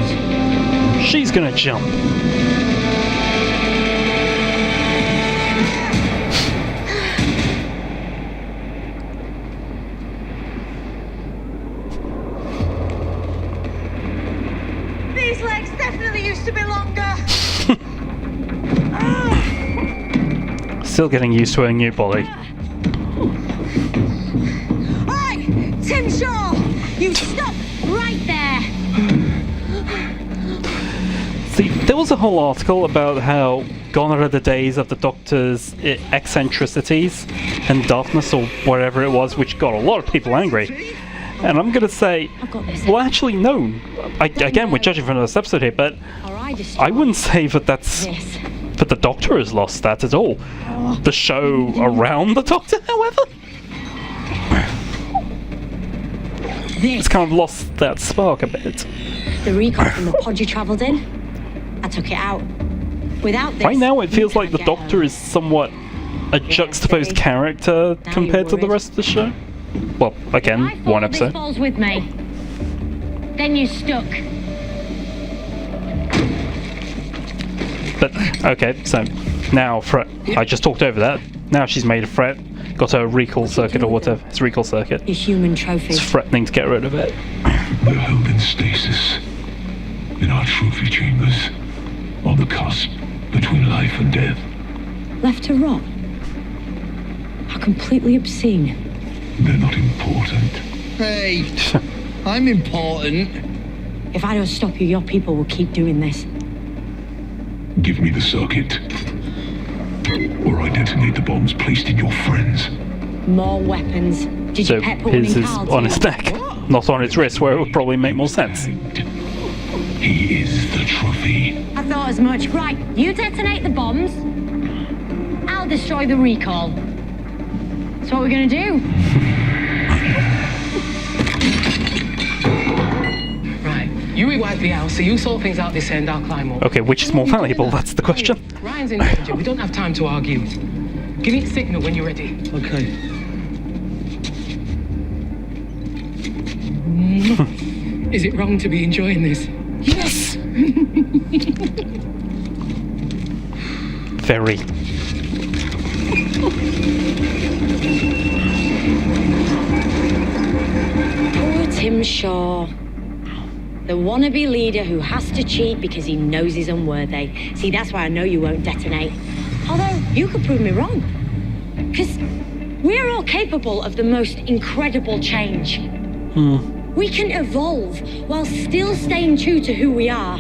She's going to jump. These legs definitely used to be longer. Still getting used to her new body. Alright, Tim Shaw, you stop right there. See, there was a whole article about how gone are the days of the Doctor's eccentricities and daftness or whatever it was, which got a lot of people angry. And I'm gonna say, well, actually, no. Again, we're judging from this episode here, but I wouldn't say that that's that the Doctor has lost that at all. The show around the Doctor, however, it's kind of lost that spark a bit. The recon from the pod you travelled in, I took it out. Without this, right now, it feels like the Doctor is somewhat a juxtaposed character compared to the rest of the show. Well, again, one episode. This falls with me. Then you're stuck. But, okay, so now I just talked over that. Now she's made a threat, got her recall circuit or whatever. It's recall circuit. Your human trophy. It's threatening to get rid of it. We're held in stasis, in our trophy chambers, on the cusp between life and death. Left to rot? How completely obscene. They're not important. Hey, I'm important. If I don't stop you, your people will keep doing this. Give me the circuit, or I detonate the bombs placed in your friends. More weapons. Did So you pet put one his in is Carl's on ear? his neck, not on his wrist, where it would probably make more sense. He is the trophy. I thought as much. Right, you detonate the bombs. I'll destroy the recall. That's what we're gonna do. Right, you rewind the house, so you sort things out this end, I'll climb up. Okay, which is more valuable? That's the question. Ryan's in danger, we don't have time to argue. Give me a signal when you're ready. Okay. Is it wrong to be enjoying this? Yes! Very. Poor Tim Shaw. The wannabe leader who has to cheat because he knows he's unworthy. See, that's why I know you won't detonate. Although, you could prove me wrong. Because we're all capable of the most incredible change. We can evolve while still staying true to who we are.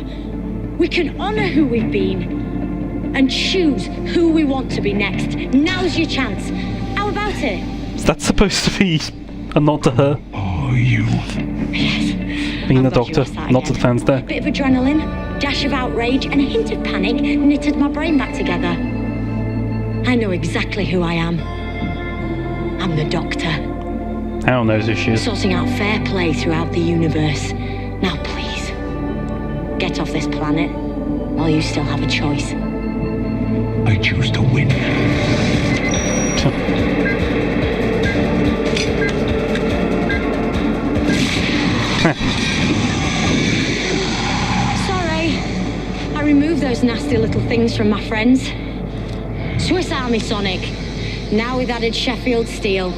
We can honor who we've been and choose who we want to be next. Now's your chance. How about it? Is that supposed to be a nod to her? Are you? Yes. Being the I'm glad you doctor, asked that not to again. the fans there. Bit of adrenaline, dash of outrage, and a hint of panic knitted my brain back together. I know exactly who I am. I'm the Doctor. Hal knows who she is. Sorting out fair play throughout the universe. Now please, get off this planet while you still have a choice. I choose to win. Sorry, I removed those nasty little things from my friends. Swiss Army Sonic, now with added Sheffield steel.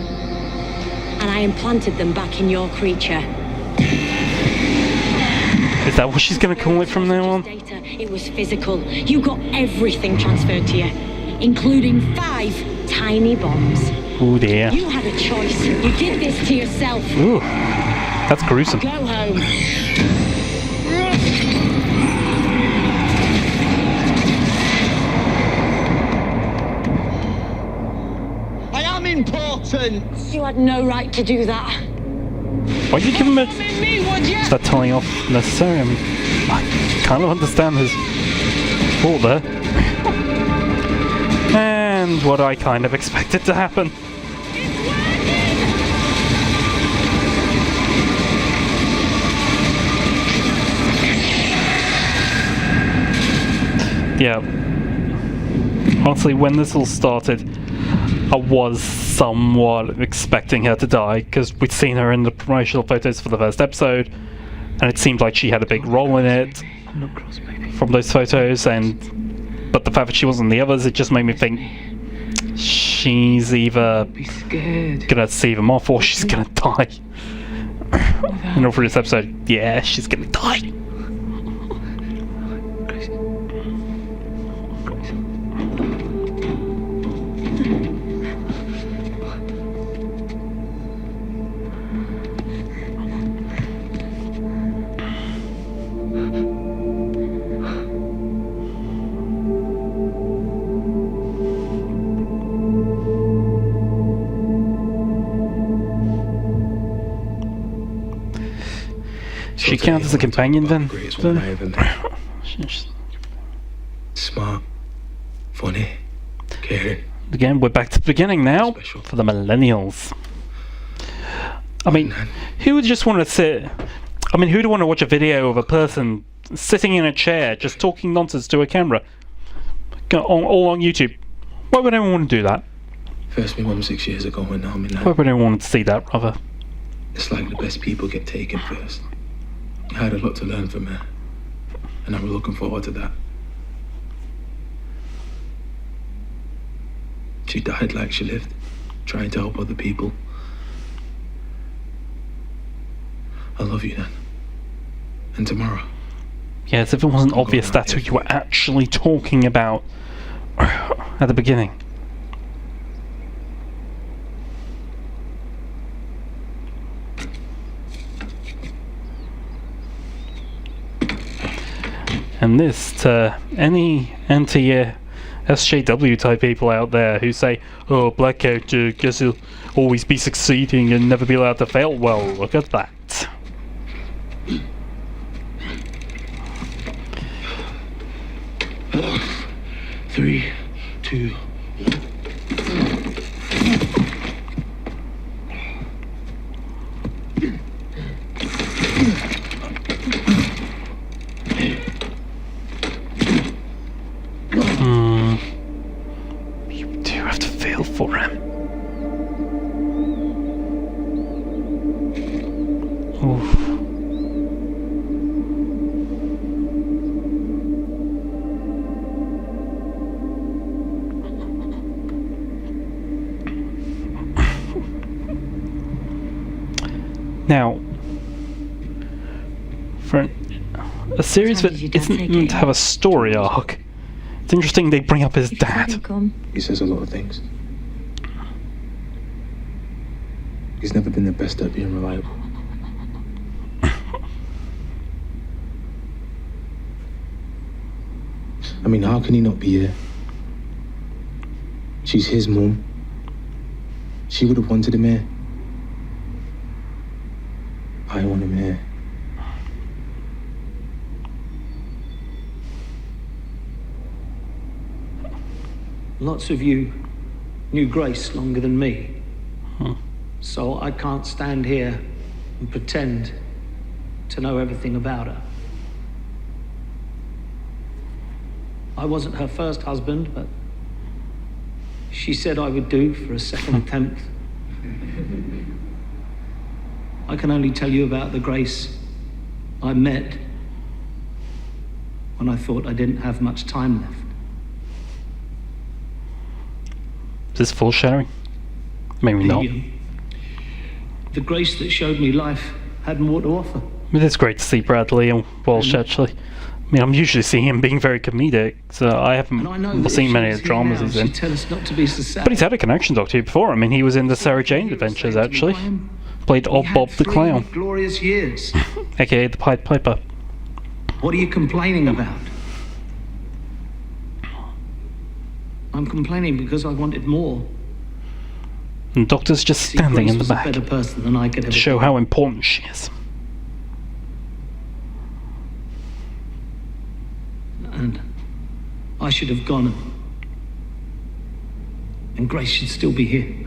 And I implanted them back in your creature. Is that what she's going to call it from now on? Data, it was physical. You got everything transferred to you, including 5 tiny bombs. Oh dear. You had a choice. You did this to yourself. Ooh, that's gruesome. Go home. I am important! You had no right to do that. Why do you give him a... Me, would you? Is that telling off necessary? I mean, I kind of understand his thought there. And what I kind of expected to happen. Yeah. Honestly, when this all started, I was somewhat expecting her to die, because we'd seen her in the promotional photos for the first episode, and it seemed like she had a big role in it from those photos, but the fact that she wasn't in the others, it just made me think she's either gonna save him off or she's gonna die. And for this episode, yeah, she's gonna die. She counts as a companion then? Smart, funny, caring. Again, we're back to the beginning now for the millennials. I mean, who would just want to sit... I mean, who'd want to watch a video of a person sitting in a chair just talking nonsense to a camera? All on YouTube. Why would anyone want to do that? First, my mum 6 years ago, and now my nan. Why would anyone want to see that, rather? It's like the best people get taken first. I had a lot to learn from her, and I'm looking forward to that. She died like she lived, trying to help other people. I love you, Nan. And tomorrow. Yes, if it wasn't obvious that's who you were actually talking about at the beginning. And this, to any anti SJW type people out there who say, oh, black character, guess he'll always be succeeding and never be allowed to fail. Well, look at that. Three, two, You do have to feel for him. Oof. Now, for a series that isn't meant to have a story arc, it's interesting they bring up his dad. He says a lot of things. He's never been the best at being reliable. I mean, how can he not be here? She's his mum. She would have wanted him here. I want him here. Lots of you knew Grace longer than me. So I can't stand here and pretend to know everything about her. I wasn't her first husband, but she said I would do for a second attempt. I can only tell you about the Grace I met when I thought I didn't have much time left. Is this foreshadowing? Maybe not. The Grace that showed me life had more to offer. It is great to see Bradley and Walsh, actually. I mean, I'm usually seeing him being very comedic, so I haven't seen many of the dramas he's in. But he's had a connection to Doctor Who before. I mean, he was in the Sarah Jane Adventures, actually. Played Old Bob the Clown, Glorious years. aka the Pied Piper. What are you complaining about? I'm complaining because I wanted more. And the Doctor's just standing in the back a better person than I could to ever show be. how important she is. And I should have gone. And Grace should still be here.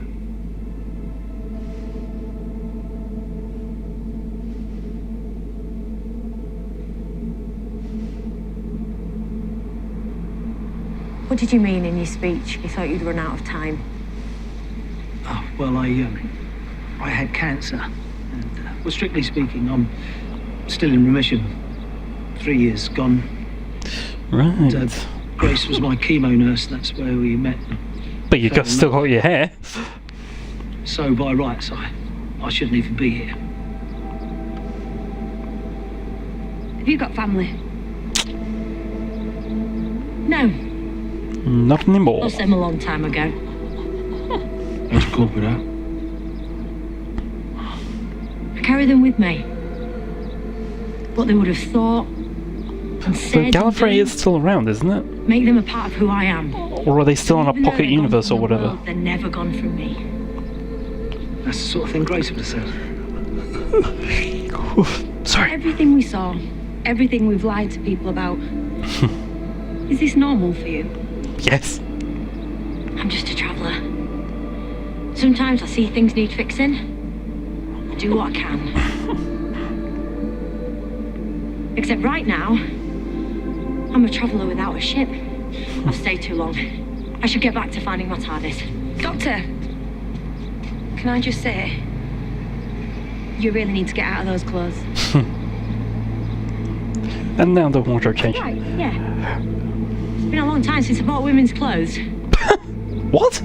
What did you mean in your speech? You thought you'd run out of time. Oh, well, I had cancer. And, well, strictly speaking, I'm still in remission. 3 years gone. Right. And, Grace was my chemo nurse. That's where we met. But you still got your hair. So by rights, I shouldn't even be here. Have you got family? No, Not anymore. lost them a long time ago. How'd you cope with that? I carry them with me. What they would have thought and But said, Gallifrey is still around, isn't it? make them a part of who I am. Or are they still in a Even though pocket they're gone universe from or the whatever? world, they're never gone from me. That's the sort of thing Grace would have said. Sorry. Everything we saw, everything we've lied to people about. Is this normal for you? Yes. I'm just a traveller. Sometimes I see things need fixing. I do what I can. Except right now, I'm a traveller without a ship. I've stayed too long. I should get back to finding my TARDIS. Doctor, can I just say, you really need to get out of those clothes. And now the wardrobe change. Right, yeah. It's been a long time since I bought women's clothes. What?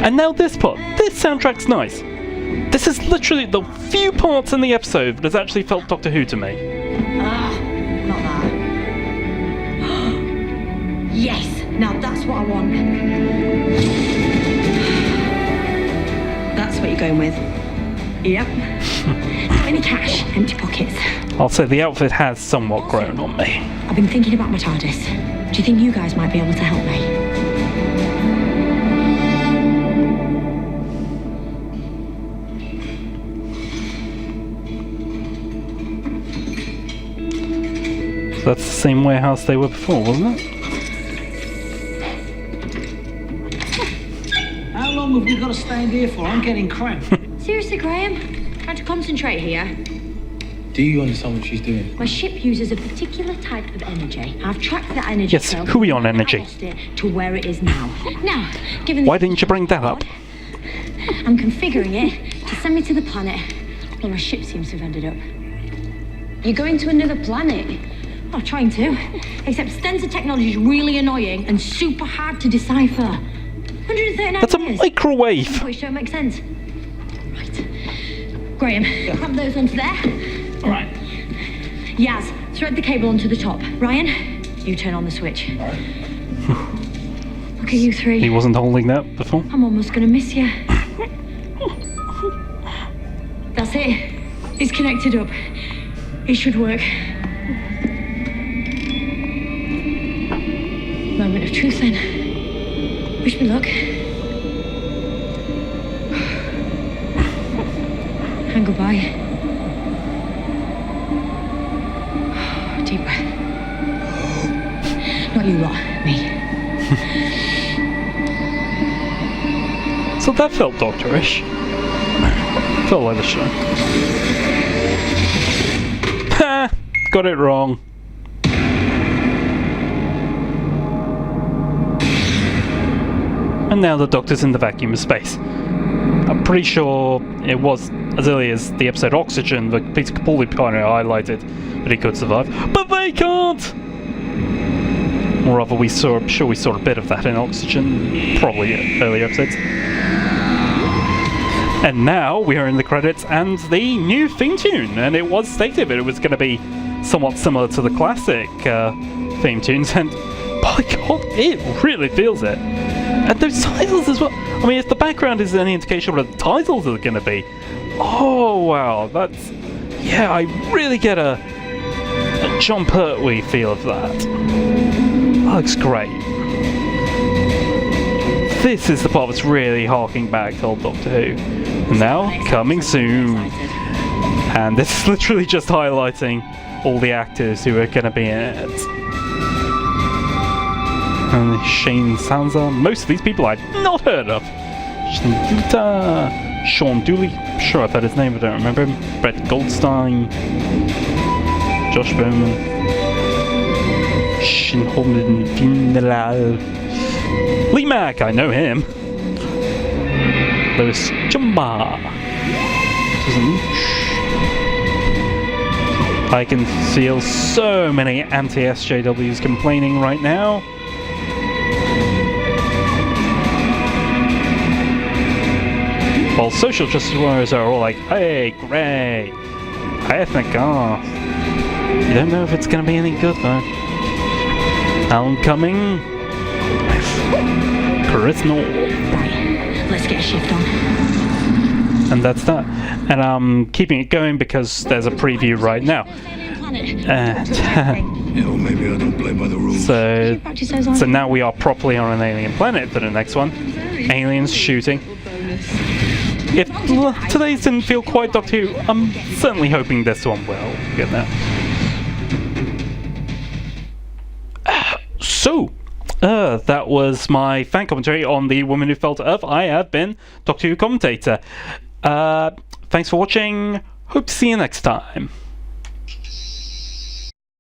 And now this part. This soundtrack's nice. This is literally the few parts in the episode that has actually felt Doctor Who to me. Ah, not that. Yes, now that's what I want. That's what you're going with. Yep. Not any cash, empty pockets. I'll say the outfit has somewhat grown on me. I've been thinking about my TARDIS. Do you think you guys might be able to help me? That's the same warehouse they were before, wasn't it? How long have we got to stand here for? I'm getting cramped. Seriously, Graham? Trying to concentrate here. Do you understand what she's doing? My ship uses a particular type of energy. I've tracked that energy. Yes, Huion energy. I lost it to where it is now. Now, given Why didn't you bring that up? I'm configuring it to send me to the planet where my ship seems to have ended up. You're going to another planet? I'm trying to. Except Stenza technology is really annoying and super hard to decipher. 139 That's a years. microwave. Which don't make sense. Right. Graham, clamp those onto there. All right. Yaz, thread the cable onto the top. Ryan, you turn on the switch. Look at you three. He wasn't holding that before. I'm almost gonna miss you. That's it. It's connected up. It should work. Moment of truth then. Wish me luck. And goodbye. Deep breath. Not you lot, me. So that felt doctorish. Felt like the show. Ha! Got it wrong. And now the Doctor's in the vacuum of space. I'm pretty sure it was as early as the episode Oxygen that Peter Capaldi kind of highlighted that he could survive. But they can't! Or rather, we saw a bit of that in Oxygen, probably earlier episodes. And now we are in the credits and the new theme tune, and it was stated that it was going to be somewhat similar to the classic theme tunes, and by God, it really feels it. And those titles as well. I mean, if the background is any indication of what the titles are going to be, oh wow, that's... Yeah, I really get a John Pertwee feel of that. That looks great. This is the part that's really harking back to old Doctor Who. And now, coming soon. And this is literally just highlighting all the actors who are going to be in it. And Shane Sansa, most of these people I've not heard of. Sean Dooley, sure I've heard his name, I don't remember him. Brett Goldstein, Josh Bowman, Shin Holman Finlal, Lee Mack, I know him. Lewis Jumba. I can feel so many anti-SJWs complaining right now. While social justice warriors are all like, hey, great, ethnic off. You don't know if it's going to be any good though. Alan Cumming, Chris North. Right, let's get a shift on. And that's that. And I'm keeping it going because there's a preview right now. And maybe I don't play by the rules. So now we are properly on an alien planet for the next one. Aliens shooting. If today's didn't feel quite Doctor Who, I'm certainly hoping this one will get that. That was my fan commentary on The Woman Who Fell to Earth. I have been Doctor Who commentator. Thanks for watching. Hope to see you next time.